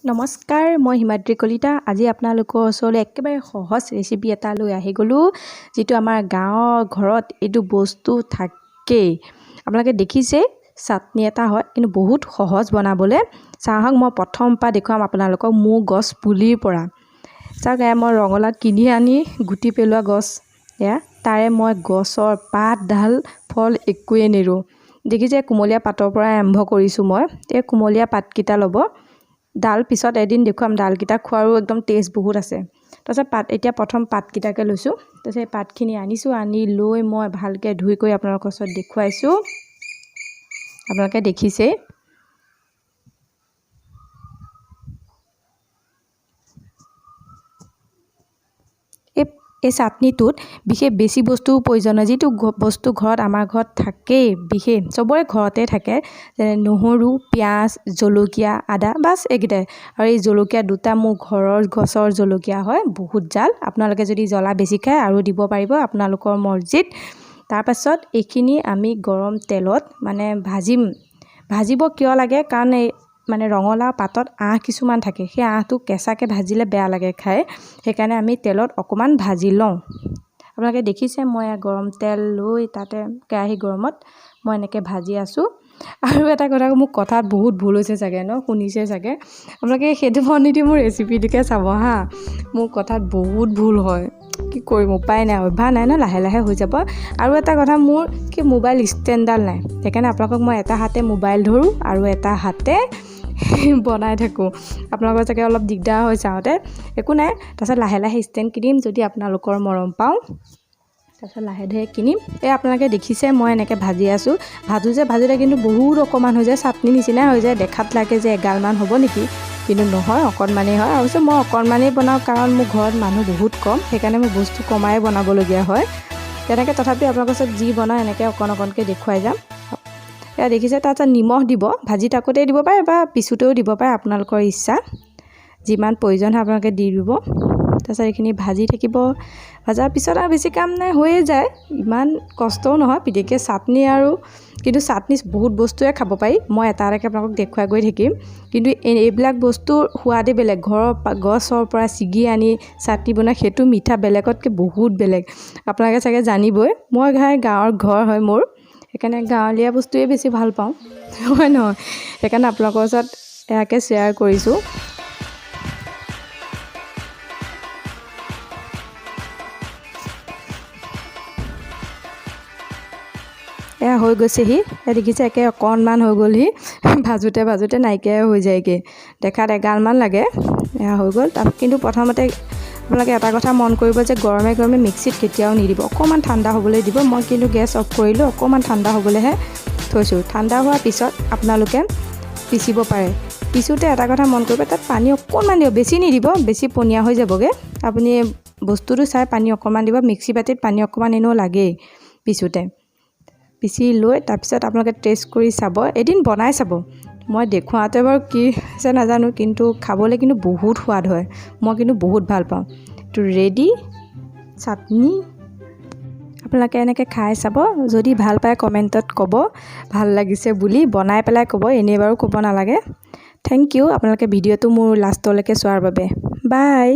নমস্কাৰ, মই হিমাদ্ৰী কলিতা। আজি আপোনালোকৰ ওচৰলৈ একেবাৰে সহজ ৰেচিপি এটা লৈ আহি গ'লোঁ, যিটো আমাৰ গাঁৱৰ ঘৰত এইটো বস্তু থাকেই। আপোনালোকে দেখিছে চাটনি এটা হয়, কিন্তু বহুত সহজ বনাবলৈ। চাওক, মই প্ৰথম পৰা দেখুৱাম আপোনালোকক মোৰ গছ পুলিৰ পৰা। চাওক, মই ৰঙালাও কিনি আনি গুটি পেলোৱা গছ এয়া, তাৰে মই গছৰ পাত ডাল ফল একোৱে নেৰোঁ। দেখিছে, কুমলীয়া পাতৰ পৰা আৰম্ভ কৰিছোঁ মই। এই কুমলীয়া পাতকেইটা ল'ব, ডাল পিছত এদিন দেখুৱাম। ডালকেইটা খোৱাৰো একদম টেষ্ট বহুত আছে। তাৰপিছত এতিয়া প্ৰথম পাতকেইটাকে লৈছোঁ। তাৰপিছত এই পাতখিনি আনি লৈ মই ভালকৈ ধুই কৰি আপোনালোকৰ ওচৰত দেখুৱাইছোঁ। আপোনালোকে দেখিছেই। এই চাটনিটোত বিশেষ বেছি বস্তুৰ প্ৰয়োজন হয়। যিটো বস্তু আমাৰ ঘৰত থাকেই, বিশেষ চবৰে ঘৰতে থাকে, যেনে নহৰু, পিঁয়াজ, জলকীয়া, আদা, বাছ এইকেইটাই। আৰু এই জলকীয়া দুটা মোৰ ঘৰৰ গছৰ জলকীয়া হয়, বহুত জাল। আপোনালোকে যদি জ্বলা বেছি খায় আৰু দিব পাৰিব, আপোনালোকৰ মৰ্জিত। তাৰপাছত এইখিনি আমি গৰম তেলত ভাজিব কিয় লাগে, কাৰণ এই ৰঙালাও পাতত আঁহ কিছুমান থাকে। সেই আঁহটো কেঁচাকৈ ভাজিলে বেয়া লাগে খাই, সেইকাৰণে আমি তেলত অকণমান ভাজি লওঁ। আপোনালোকে দেখিছে, মই গৰম তেল লৈ তাতে কেৰাহী গৰমত মই এনেকৈ ভাজি আছোঁ। আৰু এটা কথা, মোৰ কথাত বহুত ভুল হৈছে চাগে শুনিছে চাগে। আপোনালোকে সেইটো নিদি মোৰ ৰেচিপিটোকে চাব হা। মোৰ কথাত বহুত ভুল হয়, কি কৰিম, উপায় নাই, অভ্যাস নাই লাহে লাহে হৈ যাব। আৰু এটা কথা, মোৰ মোবাইল ষ্টেণ্ডডাল নাই, সেইকাৰণে আপোনালোকক মই এটা হাতে মোবাইল ধৰোঁ আৰু এটা হাতে বনাই থাকোঁ। আপোনালোকৰ চাগে অলপ দিগদাৰ হৈ চাওঁতে, একো নাই। তাৰপিছত লাহে লাহে ষ্টেণ্ড কিনিম, যদি আপোনালোকৰ মৰম পাওঁ। তাৰপিছত লাহে ধীৰে কিনিম। আপোনালোকে দেখিছে মই এনেকৈ ভাজি আছোঁ। ভাজোতে কিন্তু বহুত অকণমান হৈ যায়, চাটনি নিচিনাই হৈ যায়। দেখাত লাগে যে এগালমান হ'ব নেকি, কিন্তু নহয়, অকণমানেই হয়। আৰু মই অকণমানেই বনাওঁ, কাৰণ মোৰ ঘৰত মানুহ বহুত কম, সেইকাৰণে মোৰ বস্তু কমাই বনাবলগীয়া হয়। তেনেকৈ তথাপিও আপোনালোকৰ ওচৰত যি বনাওঁ এনেকৈ অকণকৈ দেখুৱাই যাম। দেখিছে, তাৰপিছত নিমখ দিব, ভাজি থাকোঁতেই দিব পাৰে বা পিছোতেও দিব পাৰে, আপোনালোকৰ ইচ্ছা। যিমান প্ৰয়োজন হয় আপোনালোকে দি দিব। তাৰপিছত এইখিনি ভাজি থাকিব। ভজাৰ পিছত আৰু বেছি কাম নাই, হৈয়ে যায়। ইমান কষ্টও নহয়, পিটিকে চাটনি আৰু। কিন্তু চাটনি বহুত বস্তুৱে খাব পাৰি, মই এটা এটাকৈ আপোনালোকক দেখুৱাই গৈ থাকিম। কিন্তু এইবিলাক বস্তুৰ সোৱাদেই বেলেগ। গছৰ পৰা ছিগি আনি চাটনি বনাই, সেইটো মিঠা বেলেগতকৈ বহুত বেলেগ। আপোনালোকে চাগে জানিবই। মই গাঁৱৰ ঘৰ হয় মোৰ, সেইকাৰণে গাঁৱলীয়া বস্তুৱে বেছি ভাল পাওঁ, হয় নহয়? সেইকাৰণে আপোনালোকৰ ওচৰত এয়াকে শ্বেয়াৰ কৰিছোঁ। হৈ গৈছেহি। দেখিছে, অকণমান হৈ গ'লহি। ভাজোতে নাইকিয়াই হৈ যায়গৈ। দেখাত এগালমান লাগে। হৈ গ'ল। কিন্তু প্ৰথমতে আপোনালোকে এটা কথা মন কৰিব যে গৰমে গৰমে মিক্সিত কেতিয়াও নিদিব, অকণমান ঠাণ্ডা হ'বলৈ দিব। মই কিন্তু গেছ অফ কৰিলোঁ, অকণমান ঠাণ্ডা হ'বলৈহে থৈছোঁ। ঠাণ্ডা হোৱাৰ পিছত আপোনালোকে পিচিব পাৰে। পিছোতে এটা কথা মন কৰিব, তাত পানী অকণমান দিব, বেছি নিদিব, বেছি পনীয়া হৈ যাবগৈ। আপুনি বস্তুটো চাই পানী অকণমান দিব। মিক্সি বাতিত পানী অকণমান এনেও লাগেই পিচি লৈ। তাৰপিছত আপোনালোকে টেষ্ট কৰি চাব, এদিন বনাই চাব। মই দেখুৱাওঁতে বাৰু কি হৈছে নাজানো, কিন্তু খাবলৈ কিন্তু বহুত সোৱাদ হয়। মই কিন্তু বহুত ভাল পাওঁ। এইটো ৰেডি চাটনি। আপোনালোকে এনেকৈ খাই চাব। যদি ভাল পায় কমেণ্টত ক'ব ভাল লাগিছে বুলি, বনাই পেলাই ক'ব, এনেই বাৰু ক'ব নালাগে। থেংক ইউ আপোনালোকে ভিডিঅ'টো মোৰ লাষ্টলৈকে চোৱাৰ বাবে। বাই।